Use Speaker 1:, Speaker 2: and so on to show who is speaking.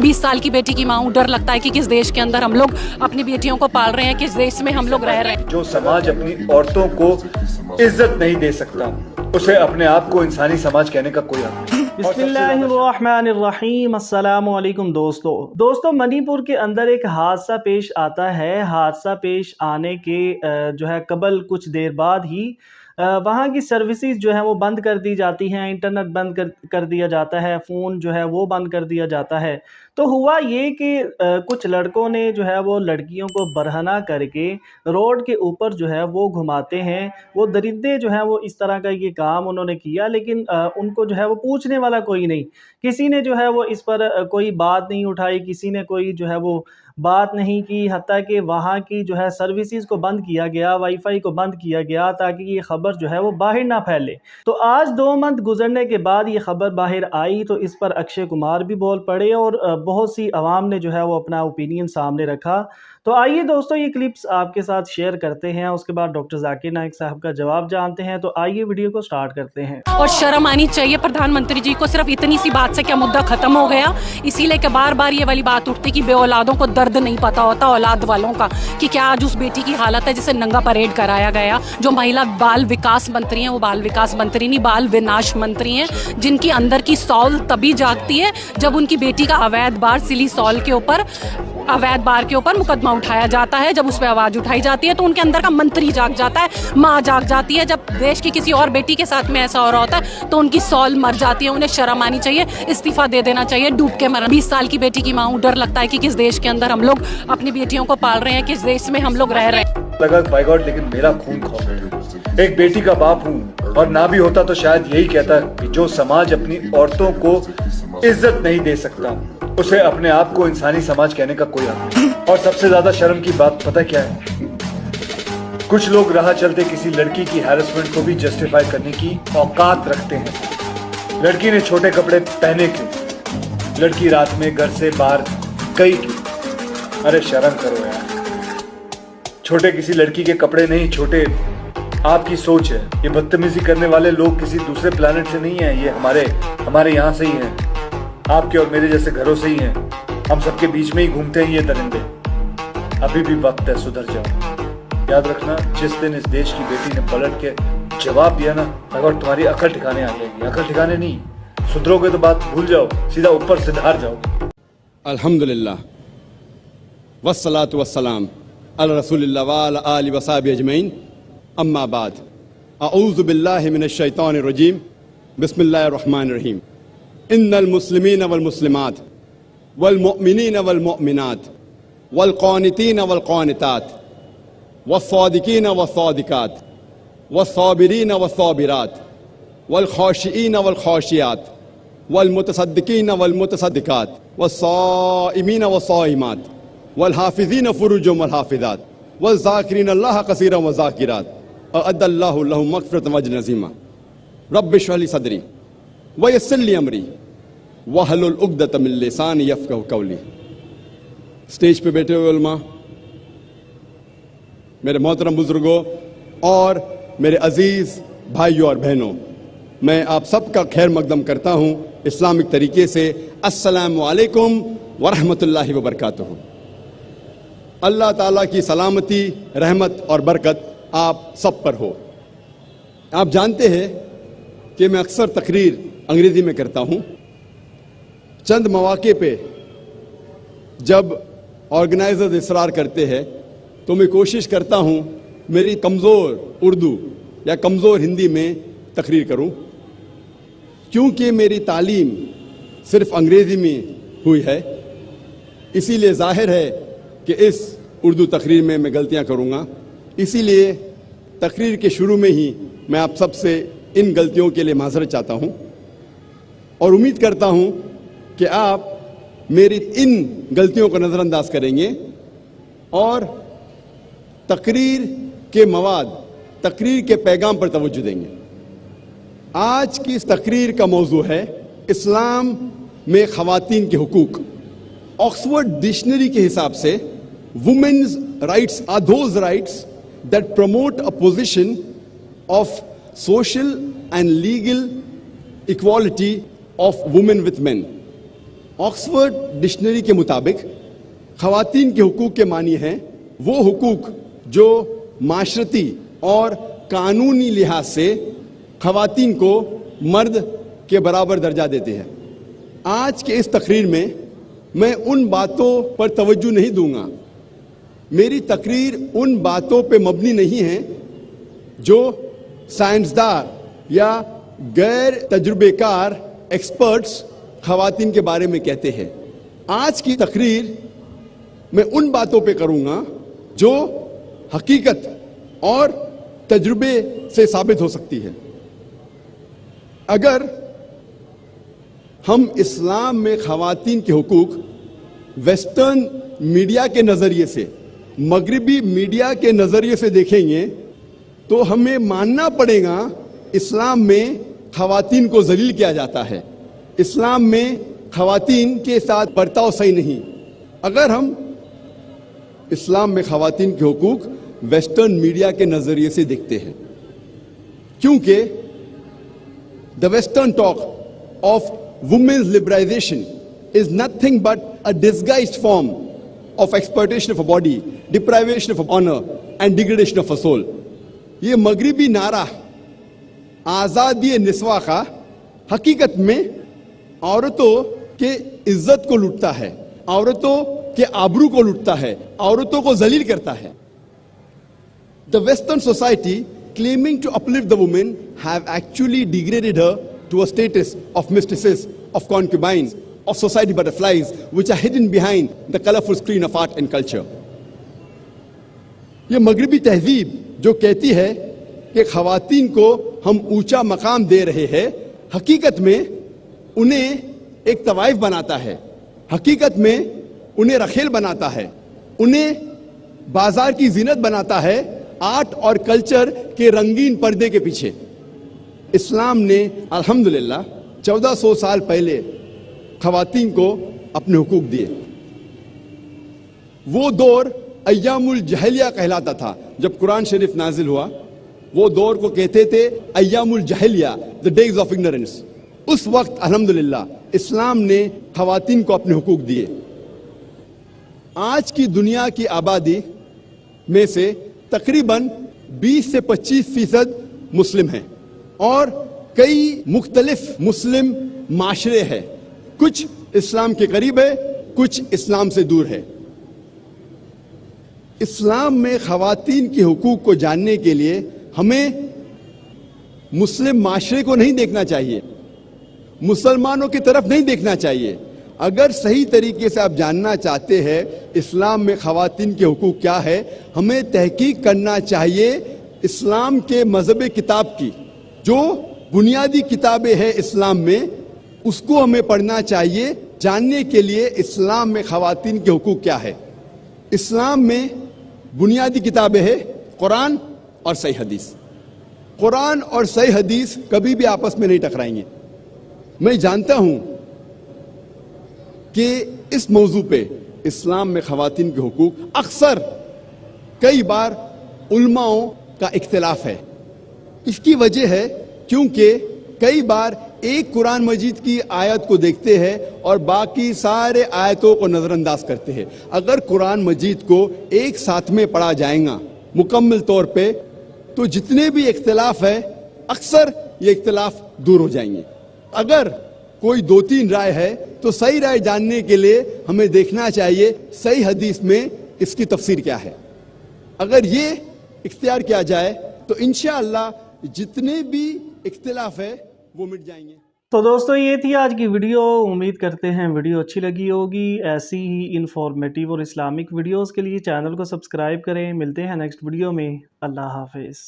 Speaker 1: 20 साल की बेटी की माँ हूँ, डर लगता है कि किस देश के अंदर हम लोग अपनी बेटियों को पाल रहे हैं, किस देश में हम लोग रह रहे हैं।
Speaker 2: जो समाज अपनी औरतों को इज्जत नहीं दे सकता, उसे अपने आप को इंसानी समाज कहने का कोई हक नहीं।
Speaker 3: बिस्मिल्लाहिर्रहमानिर्रहीम। अस्सलामुअलैकुम दोस्तों, मणिपुर के अंदर एक हादसा पेश आता है। हादसा पेश आने के कबल कुछ देर बाद ही वहाँ की सर्विसेज जो है वो बंद कर दी जाती हैं, इंटरनेट बंद कर दिया जाता है, फ़ोन जो है वो बंद कर दिया जाता है। तो हुआ ये कि कुछ लड़कों ने जो है वो लड़कियों को बरहना करके रोड के ऊपर जो है वो घुमाते हैं। वो दरिंदे जो हैं वो इस तरह का ये काम उन्होंने किया, लेकिन उनको जो है वो पूछने वाला कोई नहीं। किसी ने जो है वो इस पर कोई बात नहीं उठाई, किसी ने कोई जो है वो बात नहीं की। हत्ता कि वहाँ की जो है सर्विसेज को बंद किया गया, वाईफाई को बंद किया गया, ताकि ये खबर जो है वो बाहर ना फैले। तो आज 2 मंथ गुजरने के बाद ये खबर बाहर आई, तो इस पर अक्षय कुमार भी बोल पड़े और बहुत सी आवाम ने जो है वो अपना ओपिनियन सामने रखा। तो आइए दोस्तों, ये क्लिप्स आपके साथ शेयर करते हैं, उसके बाद डॉक्टर जाकिर नाइक साहब का जवाब जानते हैं। तो आइए वीडियो को स्टार्ट करते हैं।
Speaker 1: और शर्म आनी चाहिए प्रधानमंत्री जी को, सिर्फ इतनी सी बात से क्या मुद्दा खत्म हो गया? इसीलिए कि बार बार ये वाली बात उठती कि बे औलादों को दर्द नहीं पता होता औलाद वालों का, कि क्या आज उस बेटी की हालत है जिसे नंगा परेड कराया गया। जो महिला बाल विकास मंत्री हैं, वो बाल विकास मंत्री नहीं, बाल विनाश मंत्री हैं, जिनकी अंदर की सौल तभी जागती है जब उनकी बेटी का अवैध बार सिली सौल के ऊपर, अवैध बार के ऊपर मुकदमा उठाया जाता है। जब उस पर आवाज उठाई जाती है तो उनके अंदर का मंत्री जाग जाता है, माँ जाग जाती है। जब देश की किसी और बेटी के साथ में ऐसा हो रहा होता है तो उनकी सौल मर जाती है। उन्हें शर्म आनी चाहिए, इस्तीफा दे देना चाहिए, डूब के मरना। 20 साल की बेटी की माँ हूँ, डर लगता है कि किस देश के अंदर हम लोग अपनी बेटियों को पाल रहे हैं, किस देश में हम लोग रह रहे हैं।
Speaker 2: लगा बाय गॉड, लेकिन मेरा खून खौल गया। एक बेटी का बाप हूँ, और ना भी होता तो शायद यही कहता कि जो समाज अपनी औरतों को इज्जत नहीं दे सकता, उसे अपने आप को इंसानी समाज कहने का कोई हक नहीं। और सबसे ज्यादा शर्म की बात पता क्या है? कुछ लोग राह चलते किसी लड़की की हैरेसमेंट को भी जस्टिफाई करने की औकात रखते हैं। लड़की ने छोटे कपड़े पहने क्यों? लड़की रात में घर से बाहर गई क्यों? अरे शर्म करो यार। छोटे किसी लड़की के कपड़े नहीं, छोटे आपकी सोच है। ये बदतमीजी करने वाले लोग किसी दूसरे प्लेनेट से नहीं है, ये हमारे यहाँ से ही हैं, आपके और मेरे जैसे घरों से ही हैं। हम सबके बीच में ही घूमते हैं ये दरिंदे। अभी भी वक्त है, सुधर जाओ। याद रखना, जिस दिन इस देश की बेटी ने पलट के जवाब दिया ना, अगर तुम्हारी अकल ठिकाने आ जाएगी। अकल ठिकाने नहीं, सुधरोगे तो बात भूल जाओ, सीधा ऊपर से धार जाओ।
Speaker 4: अल्हम्दुलिल्लाह वस्सलातु वस्सलाम अला रसूलिल्लाह व अला आलिहि व सहबिहि अजमईन, अम्मा बाद। अऊज़ु बिल्लाहि मिनश शैतानिर रजीम, बिस्मिल्लाहिर रहमानिर रहीम। इन्नल मुस्लिमीन वल मुस्लिमात वल मुअमिनीन वल मुअमिनात वल क़ानितीन वल क़ानितात वस्सादिकीन वस्सादिकात वस्साबिरीन वस्साबिरात वल ख़ाशिईन वल ख़ाशियात वल मुतसद्दिकीन वल मुतसद्दिकात वस्साइमीन वस्साइमात वल हाफ़िज़ीन फ़ुरूजहुम वल हाफ़िज़ात वल ज़ाकिरीन अल्लाह कसीरन व ज़ाकिरात अअद्दल्लाहु लहुम मग़फ़िरतन व अजरन अज़ीमा। रब्बि इश्रह ली सदरी व यस्सिर ली अमरी वहलुल उक़दतम मिन लिसानी यफ़क़हू क़ौली। स्टेज पे बैठे हुए उलमा, मेरे मोहतरम बुजुर्गों और मेरे अजीज भाइयों और बहनों, मैं आप सबका खैर मकदम करता हूँ इस्लामिक तरीके से। अस्सलामु अलैकुम व रहमतुल्लाहि व बरकातुहू। अल्लाह ताला की सलामती, रहमत और बरकत आप सब पर हो। आप जानते हैं कि मैं अक्सर तकरीर अंग्रेज़ी में करता हूँ। चंद मौके पे जब ऑर्गेनाइजर्स इसरार करते हैं तो मैं कोशिश करता हूँ मेरी कमज़ोर उर्दू या कमज़ोर हिंदी में तकरीर करूँ, क्योंकि मेरी तालीम सिर्फ अंग्रेज़ी में हुई है। इसीलिए ज़ाहिर है कि इस उर्दू तकरीर में मैं गलतियाँ करूँगा। इसीलिए तकरीर के शुरू में ही मैं आप सब से इन गलतियों के लिए माज़रत चाहता हूँ और उम्मीद करता हूँ कि आप मेरी इन गलतियों को नज़रअंदाज करेंगे और तकरीर के मवाद, तकरीर के पैगाम पर तवज्जो देंगे। आज की इस तकरीर का मौजू है इस्लाम में ख़वातीन के हुकूक। ऑक्सफोर्ड डिक्शनरी के हिसाब से women's rights are those rights that promote a position of social and legal equality of women with men, Oxford dictionary के मुताबिक ख़वातीन के हुकूक के मानी हैं वो हुकूक जो माशरती और कानूनी लिहाज से ख़वातीन को मर्द के बराबर दर्जा देते हैं। आज के इस तकरीर में मैं उन बातों पर तवज्जो नहीं दूंगा। मेरी तकरीर उन बातों पे मबनी नहीं है जो साइंसदान या गैर तजुर्बेकार एक्सपर्ट्स ख़वातीन के बारे में कहते हैं। आज की तकरीर मैं उन बातों पे करूंगा जो हकीकत और तजुर्बे से साबित हो सकती है। अगर हम इस्लाम में ख़वातीन के हुकूक वेस्टर्न मीडिया के नज़रिए से, मगरिबी मीडिया के नज़रिए से देखेंगे तो हमें मानना पड़ेगा इस्लाम में ख़वातीन को जलील किया जाता है, इस्लाम में ख़वातीन के साथ बर्ताव सही नहीं। अगर हम इस्लाम में ख़वातीन के हुकूक वेस्टर्न मीडिया के नज़रिए से देखते हैं, क्योंकि the western talk of women's liberalization is nothing but a disguised form of exploitation of a body, deprivation of honor and degradation of a soul. ये मगरिबी नारा आज़ादी निस्वा का हकीकत में औरतों के इज्जत को लूटता है, औरतों के आबरू को लूटता है, औरतों को जलील करता है। The Western society claiming to uplift the woman have actually degraded her to a status of mistresses, of concubines, of society butterflies, which are hidden behind the colorful screen of art and culture. ये मगरिबी तहजीब जो कहती है कि ख़वातीन को हम ऊंचा मकाम दे रहे हैं, हकीकत में उन्हें एक तवाइफ बनाता है, हकीकत में उन्हें रखेल बनाता है, उन्हें बाजार की जीनत बनाता है आर्ट और कल्चर के रंगीन पर्दे के पीछे। इस्लाम ने अल्हम्दुलिल्लाह 1400 साल पहले ख़वातीन को अपने हुकूक दिए। वो दौर अय्यामुल जहलिया कहलाता था। जब कुरान शरीफ नाजिल हुआ वो दौर को कहते थे अय्यामुल जहलिया, द डेज ऑफ इग्नोरेंस। उस वक्त अल्हम्दुलिल्लाह इस्लाम ने ख़वातीन को अपने हुकूक दिए। आज की दुनिया की आबादी में से तकरीबन 20 से 25% मुस्लिम हैं और कई मुख्तलिफ मुस्लिम माशरे हैं। कुछ इस्लाम के करीब है, कुछ इस्लाम से दूर है। इस्लाम में ख़वातीन के हुकूक को जानने के लिए हमें मुस्लिम माशरे को नहीं देखना चाहिए, मुसलमानों की तरफ नहीं देखना चाहिए। अगर सही तरीके से आप जानना चाहते हैं इस्लाम में ख़वातीन के हुकूक क्या है, हमें तहकीक करना चाहिए इस्लाम के मज़हब किताब की। जो बुनियादी किताबें हैं इस्लाम में उसको हमें पढ़ना चाहिए जानने के लिए इस्लाम में ख़वातीन के हुकूक क्या है। इस्लाम में बुनियादी किताबें हैं कुरान और सही हदीस। कुरान और सही हदीस कभी भी आपस में नहीं टकराएंगे। मैं जानता हूं कि इस मौजू पे इस्लाम में ख़वातीन के हुकूक अक्सर कई बार उलमाओं का इख्तिलाफ है। इसकी वजह है क्योंकि कई बार एक कुरान मजीद की आयत को देखते हैं और बाकी सारे आयतों को नज़रअंदाज करते हैं। अगर कुरान मजीद को एक साथ में पढ़ा जाएगा मुकम्मल तौर पे तो जितने भी इख्तिलाफ है अक्सर ये इख्तिलाफ दूर हो जाएंगे। अगर कोई 2-3 राय है तो सही राय जानने के लिए हमें देखना चाहिए सही हदीस में इसकी तफसीर क्या है। अगर ये इख्तियार किया जाए तो इंशाअल्लाह जितने भी इख्तिलाफ है वो मिट जाएंगे।
Speaker 3: तो दोस्तों ये थी आज की वीडियो। उम्मीद करते हैं वीडियो अच्छी लगी होगी। ऐसी ही इंफॉर्मेटिव और इस्लामिक वीडियोस के लिए चैनल को सब्सक्राइब करें। मिलते हैं नेक्स्ट वीडियो में। अल्लाह हाफिज़।